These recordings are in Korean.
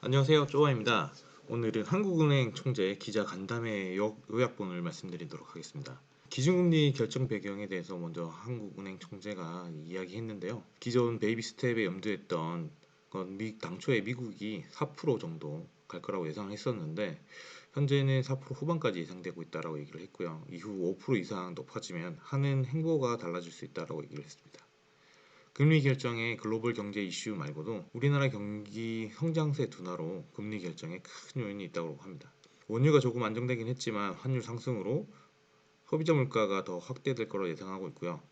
안녕하세요, 쪼아입니다. 오늘은 한국은행 총재 기자 간담회 요약본을 말씀드리도록 하겠습니다. 기준금리 결정 배경에 대해서 먼저 한국은행 총재가 이야기했는데요. 기존 베이비 스텝에 염두했던 건 당초에 미국이 4% 정도 갈 거라고 예상했었는데 현재는 4% 후반까지 예상되고 있다고 얘기를 했고요. 이후 5% 이상 높아지면 하는 행보가 달라질 수 있다고 얘기를 했습니다. 금리 결정의 글로벌 경제 이슈 말고도 우리나라 경기 성장세 둔화로 금리 결정에 큰 요인이 있다고 합니다. 원유가 조금 안정되긴 했지만 환율 상승으로 소비자 물가가 더 확대될 거로 예상하고 있고요.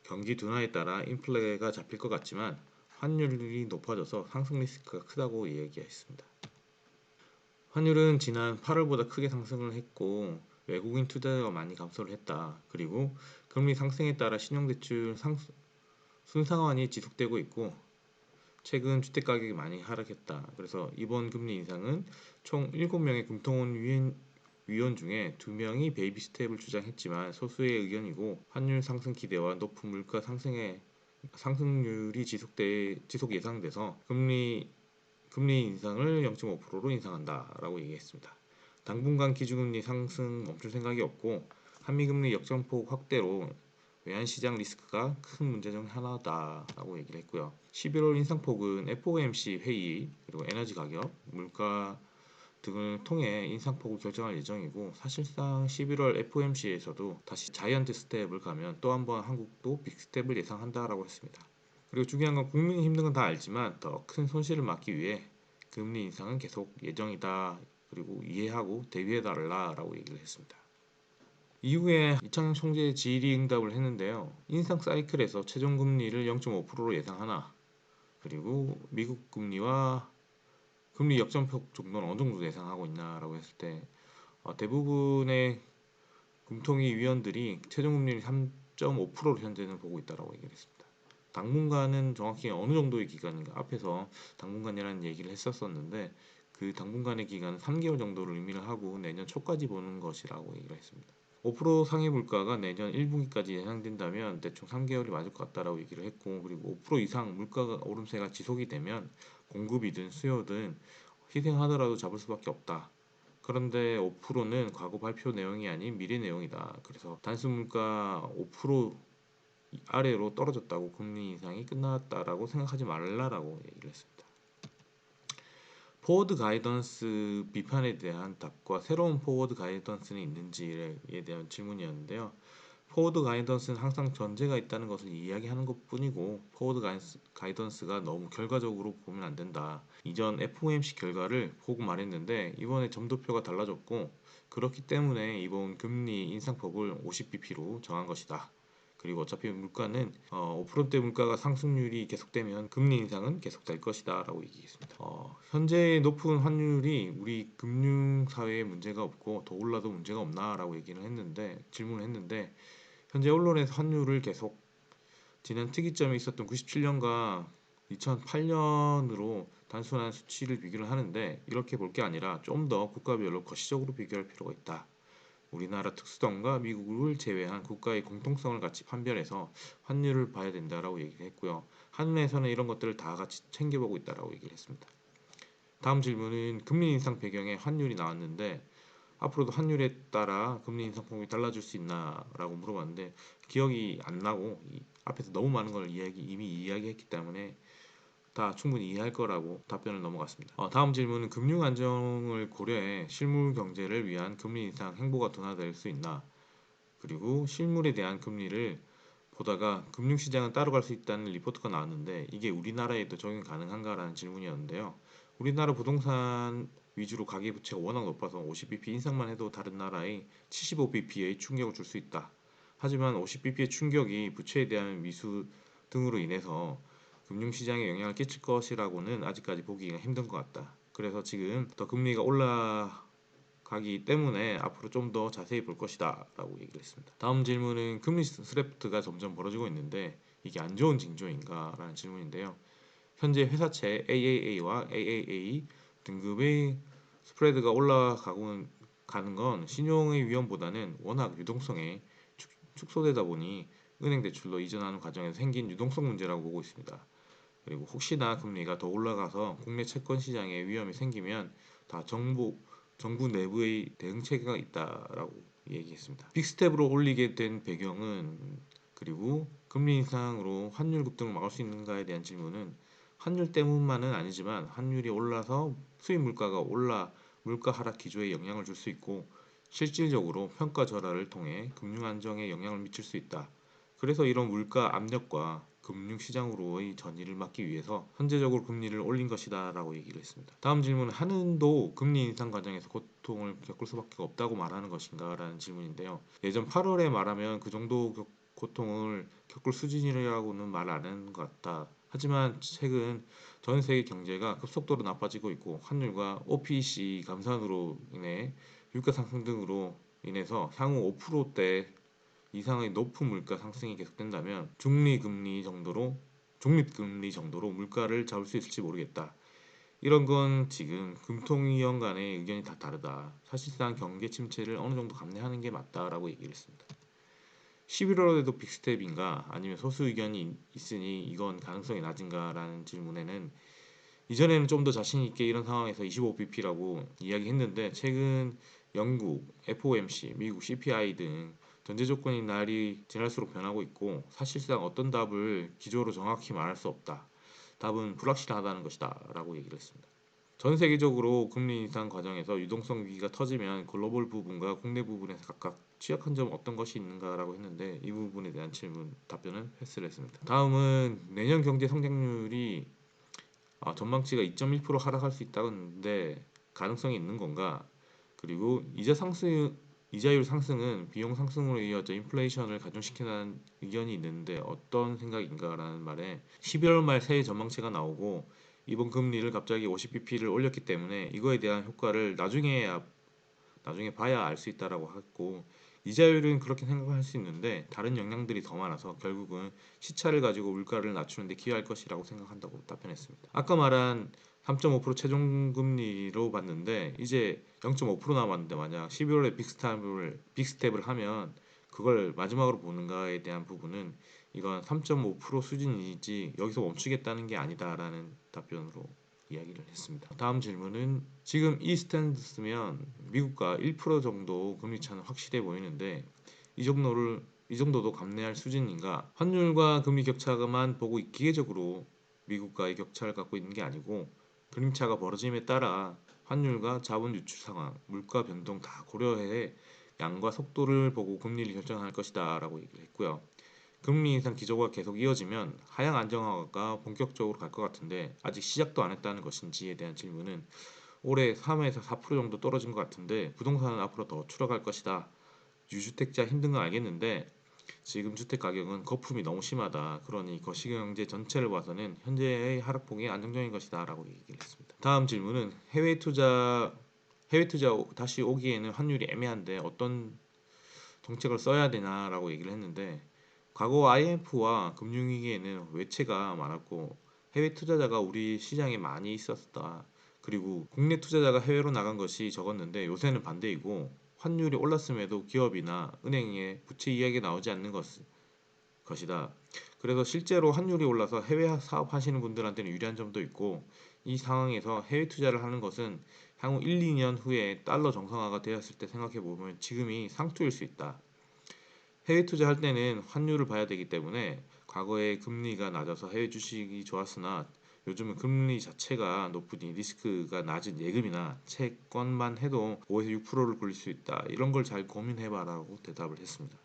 경기 둔화에 따라 인플레가 잡힐 것 같지만 환율이 높아져서 상승 리스크가 크다고 이야기했습니다. 환율은 지난 8월보다 크게 상승을 했고 외국인 투자자가 많이 감소를 했다. 그리고 금리 상승에 따라 신용대출 순상환이 지속되고 있고 최근 주택가격이 많이 하락했다. 그래서 이번 금리 인상은 총 7명의 금통원 위원 중에 2명이 베이비 스텝을 주장했지만 소수의 의견이고 환율 상승 기대와 높은 물가 상승률이 지속 예상돼서 금리 인상을 0.5%로 인상한다라고 얘기했습니다. 당분간 기준금리 상승 멈출 생각이 없고 한미금리 역전폭 확대로 외환시장 리스크가 큰 문제 중 하나다라고 얘기를 했고요. 11월 인상폭은 FOMC 회의 그리고 에너지 가격, 물가 등을 통해 인상폭을 결정할 예정이고 사실상 11월 FOMC에서도 다시 자이언트 스텝을 가면 또 한 번 한국도 빅스텝을 예상한다라고 했습니다. 그리고 중요한 건 국민이 힘든 건 다 알지만 더 큰 손실을 막기 위해 금리 인상은 계속 예정이다. 그리고 이해하고 대비해달라라고 얘기를 했습니다. 이후에 이창용 총재 질의응답을 했는데요. 인상 사이클에서 최종 금리를 0.5%로 예상하나 그리고 미국 금리와 금리 역전폭 정도는 어느 정도 예상하고 있나라고 했을 때 대부분의 금통위 위원들이 최종 금리를 3.5%로 현재는 보고 있다라고 얘기를 했습니다. 당분간은 정확히 어느 정도의 기간인가 앞에서 당분간이라는 얘기를 했었었는데 그 당분간의 기간은 3개월 정도를 의미를 하고 내년 초까지 보는 것이라고 얘기를 했습니다. 5% 상해 물가가 내년 1분기까지 예상된다면 대충 3개월이 맞을 것 같다라고 얘기를 했고 그리고 5% 이상 물가 오름세가 지속이 되면 공급이든 수요든 희생하더라도 잡을 수밖에 없다. 그런데 5%는 과거 발표 내용이 아닌 미래 내용이다. 그래서 단순 물가 5% 아래로 떨어졌다고 금리 인상이 끝났다라고 생각하지 말라라고 얘기를 했습니다. 포워드 가이던스 비판에 대한 답과 새로운 포워드 가이던스는 있는지에 대한 질문이었는데요. 포워드 가이던스는 항상 전제가 있다는 것을 이야기하는 것뿐이고 포워드 가이던스가 너무 결과적으로 보면 안 된다. 이전 FOMC 결과를 보고 말했는데 이번에 점도표가 달라졌고 그렇기 때문에 이번 금리 인상폭을 50bp로 정한 것이다. 그리고 어차피 물가는 5%대 물가가 상승률이 계속되면 금리 인상은 계속될 것이다 라고 얘기했습니다. 현재 높은 환율이 우리 금융사회에 문제가 없고 더 올라도 문제가 없나 라고 질문을 했는데 현재 언론에서 환율을 계속 지난 특이점이 있었던 97년과 2008년으로 단순한 수치를 비교를 하는데 이렇게 볼 게 아니라 좀 더 국가별로 거시적으로 비교할 필요가 있다. 우리나라 특수성과 미국을 제외한 국가의 공통성을 같이 판별해서 환율을 봐야 된다라고 얘기를 했고요. 한은에서는 이런 것들을 다 같이 챙겨보고 있다라고 얘기를 했습니다. 다음 질문은 금리 인상 배경에 환율이 나왔는데 앞으로도 환율에 따라 금리 인상폭이 달라질 수 있나라고 물어봤는데 기억이 안 나고 앞에서 너무 많은 걸 이미 이야기했기 때문에 다 충분히 이해할 거라고 답변을 넘어갔습니다. 다음 질문은 금융 안정을 고려해 실물 경제를 위한 금리 인상 행보가 둔화될 수 있나? 그리고 실물에 대한 금리를 보다가 금융시장은 따라갈 수 있다는 리포트가 나왔는데 이게 우리나라에도 적용 가능한가라는 질문이었는데요. 우리나라 부동산 위주로 가계부채가 워낙 높아서 50bp 인상만 해도 다른 나라의 75bp의 충격을 줄 수 있다. 하지만 50bp의 충격이 부채에 대한 미수 등으로 인해서 금융시장에 영향을 끼칠 것이라고는 아직까지 보기가 힘든 것 같다. 그래서 지금 더 금리가 올라가기 때문에 앞으로 좀 더 자세히 볼 것이다 라고 얘기를 했습니다. 다음 질문은 금리 스래프트가 점점 벌어지고 있는데 이게 안 좋은 징조인가 라는 질문인데요. 현재 회사채 AAA와 AAA 등급의 스프레드가 올라가고 가는 건 신용의 위험보다는 워낙 유동성에 축소되다 보니 은행 대출로 이전하는 과정에서 생긴 유동성 문제라고 보고 있습니다. 그리고 혹시나 금리가 더 올라가서 국내 채권 시장에 위험이 생기면 다 정부 내부의 대응체계가 있다라고 얘기했습니다. 빅스텝으로 올리게 된 배경은, 그리고 금리 인상으로 환율 급등을 막을 수 있는가에 대한 질문은 환율 때문만은 아니지만 환율이 올라서 수입 물가가 올라 물가 하락 기조에 영향을 줄 수 있고, 실질적으로 평가 절하를 통해 금융 안정에 영향을 미칠 수 있다. 그래서 이런 물가 압력과 금융시장으로의 전이를 막기 위해서 현재적으로 금리를 올린 것이다 라고 얘기를 했습니다. 다음 질문은 한은도 금리 인상 과정에서 고통을 겪을 수밖에 없다고 말하는 것인가 라는 질문인데요. 예전 8월에 말하면 그 정도 고통을 겪을 수준이라고는 말 안 하는 것 같다. 하지만 최근 전 세계 경제가 급속도로 나빠지고 있고, 환율과 OPEC 감산으로 인해 유가 상승 등으로 인해서 향후 5%대 이상의 높은 물가 상승이 계속된다면 중립금리 정도로 물가를 잡을 수 있을지 모르겠다. 이런 건 지금 금통위원 간의 의견이 다 다르다. 사실상 경기 침체를 어느 정도 감내하는 게 맞다라고 얘기를 했습니다. 11월에도 빅스텝인가 아니면 소수 의견이 있으니 이건 가능성이 낮은가라는 질문에는, 이전에는 좀 더 자신 있게 이런 상황에서 25bp라고 이야기했는데, 최근 영국 FOMC, 미국 CPI 등 전제 조건이 날이 지날수록 변하고 있고, 사실상 어떤 답을 기조로 정확히 말할 수 없다. 답은 불확실하다는 것이다 라고 얘기를 했습니다. 전 세계적으로 금리 인상 과정에서 유동성 위기가 터지면 글로벌 부분과 국내 부분에서 각각 취약한 점 어떤 것이 있는가라고 했는데, 이 부분에 대한 답변은 패스를 했습니다. 다음은 내년 경제 성장률이 전망치가 2.1% 하락할 수 있다고 했는데 가능성이 있는 건가? 그리고 이자율 상승은 비용 상승으로 이어져 인플레이션을 가중시키는 의견이 있는데 어떤 생각인가라는 말에, 11월 말 새해 전망치가 나오고 이번 금리를 갑자기 50bp를 올렸기 때문에 이거에 대한 효과를 나중에 봐야 알 수 있다라고 했고, 이자율은 그렇게 생각할 수 있는데 다른 영향들이 더 많아서 결국은 시차를 가지고 물가를 낮추는 데 기여할 것이라고 생각한다고 답변했습니다. 아까 말한 3.5% 최종금리로 봤는데 이제 0.5% 남았는데, 만약 12월에 빅스텝을 하면 그걸 마지막으로 보는가에 대한 부분은 이건 3.5% 수준이지 여기서 멈추겠다는 게 아니다라는 답변으로 이야기를 했습니다. 다음 질문은, 지금 이 스탠스면 미국과 1% 정도 금리 차는 확실해 보이는데 이 정도도 감내할 수준인가? 환율과 금리 격차만 보고 기계적으로 미국과의 격차를 갖고 있는 게 아니고, 그림차가 벌어짐에 따라 환율과 자본 유출 상황, 물가 변동 다 고려해 양과 속도를 보고 금리를 결정할 것이다 라고 얘기를 했고요. 금리 인상 기조가 계속 이어지면 하향 안정화가 본격적으로 갈 것 같은데 아직 시작도 안 했다는 것인지에 대한 질문은, 올해 3에서 4% 정도 떨어진 것 같은데 부동산은 앞으로 더 추락할 것이다. 유주택자 힘든 건 알겠는데 지금 주택 가격은 거품이 너무 심하다. 그러니 거시경제 전체를 봐서는 현재의 하락폭이 안정적인 것이다 라고 얘기를 했습니다. 다음 질문은, 해외 투자 다시 오기에는 환율이 애매한데 어떤 정책을 써야 되나라고 얘기를 했는데, 과거 IMF와 금융위기에는 외채가 많았고 해외 투자자가 우리 시장에 많이 있었다. 그리고 국내 투자자가 해외로 나간 것이 적었는데 요새는 반대이고, 환율이 올랐음에도 기업이나 은행의 부채 이야기가 나오지 않는 것이다. 그래서 실제로 환율이 올라서 해외 사업하시는 분들한테는 유리한 점도 있고, 이 상황에서 해외 투자를 하는 것은 향후 1, 2년 후에 달러 정상화가 되었을 때 생각해보면 지금이 상투일 수 있다. 해외 투자할 때는 환율을 봐야 되기 때문에 과거에 금리가 낮아서 해외 주식이 좋았으나 요즘은 금리 자체가 높으니 리스크가 낮은 예금이나 채권만 해도 5에서 6%를 굴릴 수 있다. 이런 걸 잘 고민해봐라고 대답을 했습니다.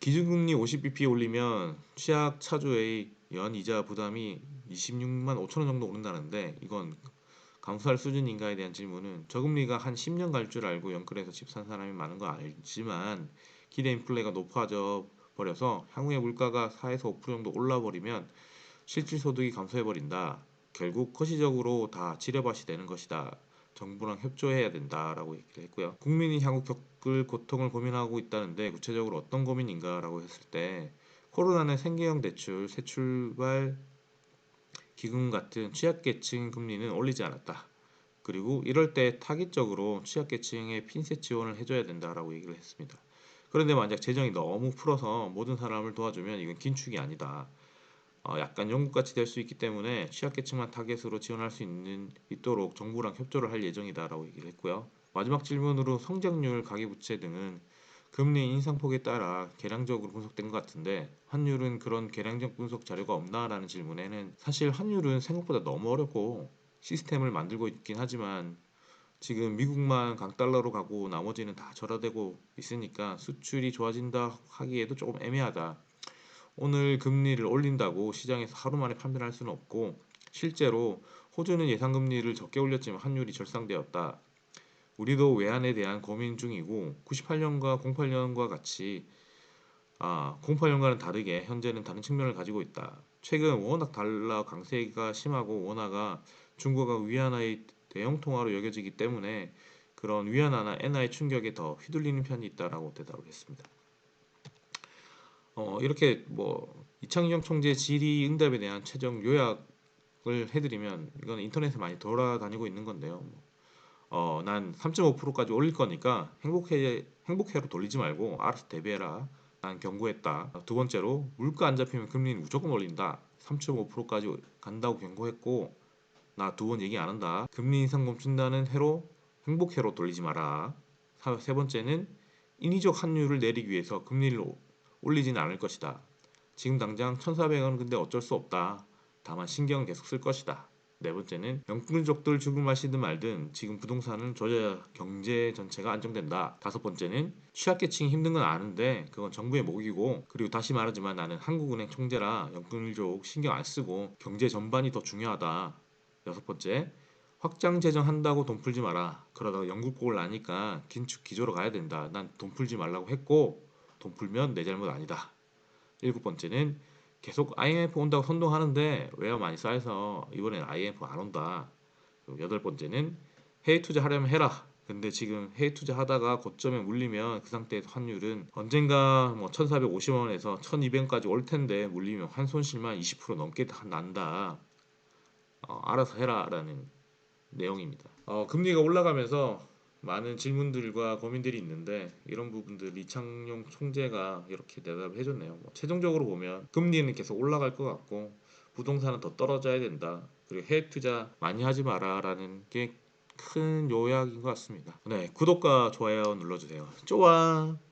기준금리 50bp 올리면 취약 차주의 연 이자 부담이 26만 5천 원 정도 오른다는데 이건 감수할 수준인가에 대한 질문은, 저금리가 한 10년 갈 줄 알고 연끌해서 집 산 사람이 많은 거 알지만 기대 인플레가 높아져 버려서 향후에 물가가 4에서 5% 정도 올라버리면 실질 소득이 감소해버린다. 결국 거시적으로 다 지뢰밭이 되는 것이다. 정부랑 협조해야 된다라고 얘기를 했고요. 국민이 향후 겪을 고통을 고민하고 있다는데 구체적으로 어떤 고민인가라고 했을 때, 코로나는 생계형 대출, 새출발 기금 같은 취약계층 금리는 올리지 않았다. 그리고 이럴 때 타깃적으로 취약계층에 핀셋 지원을 해줘야 된다라고 얘기를 했습니다. 그런데 만약 재정이 너무 풀어서 모든 사람을 도와주면 이건 긴축이 아니다. 약간 영국같이 될 수 있기 때문에 취약계층만 타겟으로 지원할 수 있도록 정부랑 협조를 할 예정이다라고 얘기를 했고요. 마지막 질문으로 성장률, 가계부채 등은 금리 인상폭에 따라 계량적으로 분석된 것 같은데 환율은 그런 계량적 분석 자료가 없나라는 질문에는 사실 환율은 생각보다 너무 어렵고 시스템을 만들고 있긴 하지만 지금 미국만 강달러로 가고 나머지는 다 절하되고 있으니까 수출이 좋아진다 하기에도 조금 애매하다. 오늘 금리를 올린다고 시장에서 하루 만에 판단을 할 수는 없고 실제로 호주는 예상금리를 적게 올렸지만 환율이 절상되었다. 우리도 외환에 대한 고민 중이고 98년과 08년과 같이 08년과는 다르게 현재는 다른 측면을 가지고 있다. 최근 워낙 달러 강세가 심하고 원화가 중국과 위안화의 대형 통화로 여겨지기 때문에 그런 위안화나 엔화의 충격에 더 휘둘리는 편이 있다라고 대답을 했습니다. 이렇게 뭐 이창용 총재 질의응답에 대한 최종 요약을 해드리면 이건 인터넷에 많이 돌아다니고 있는 건데요. 난 3.5%까지 올릴 거니까 행복해로 돌리지 말고 알아서 대비해라. 난 경고했다. 두 번째로 물가 안 잡히면 금리는 무조건 올린다. 3.5%까지 간다고 경고했고 나 두 번 얘기 안 한다. 금리 인상 멈춘다는 해로 행복해로 돌리지 마라. 세 번째는 인위적 환율을 내리기 위해서 금리를 올리지는 않을 것이다. 지금 당장 1,400원 근데 어쩔 수 없다. 다만 신경은 계속 쓸 것이다. 네 번째는 영끌족들 죽을 맛이든 말든 지금 부동산은 조져야 경제 전체가 안정된다. 다섯 번째는 취약계층이 힘든 건 아는데 그건 정부의 몫이고 그리고 다시 말하지만 나는 한국은행 총재라 영끌족 신경 안 쓰고 경제 전반이 더 중요하다. 여섯 번째 확장 재정한다고 돈 풀지 마라. 그러다가 영국 곡을 나니까 긴축 기조로 가야 된다. 난 돈 풀지 말라고 했고 돈 풀면 내 잘못 아니다. 일곱 번째는 계속 IMF 온다고 선동하는데 외화 많이 쌓여서 이번엔 IMF 안 온다. 그리고 여덟 번째는 해외 투자하려면 해라. 근데 지금 해외 투자하다가 고점에 물리면 그 상태에서 환율은 언젠가 뭐 1,450원에서 1,200원까지 올 텐데 물리면 환손실만 20% 넘게 난다. 알아서 해라라는 내용입니다. 금리가 올라가면서 많은 질문들과 고민들이 있는데 이런 부분들 이창용 총재가 이렇게 대답을 해줬네요. 최종적으로 보면 금리는 계속 올라갈 것 같고 부동산은 더 떨어져야 된다. 그리고 해외 투자 많이 하지 마라라는 게 큰 요약인 것 같습니다. 네, 구독과 좋아요 눌러주세요. 좋아.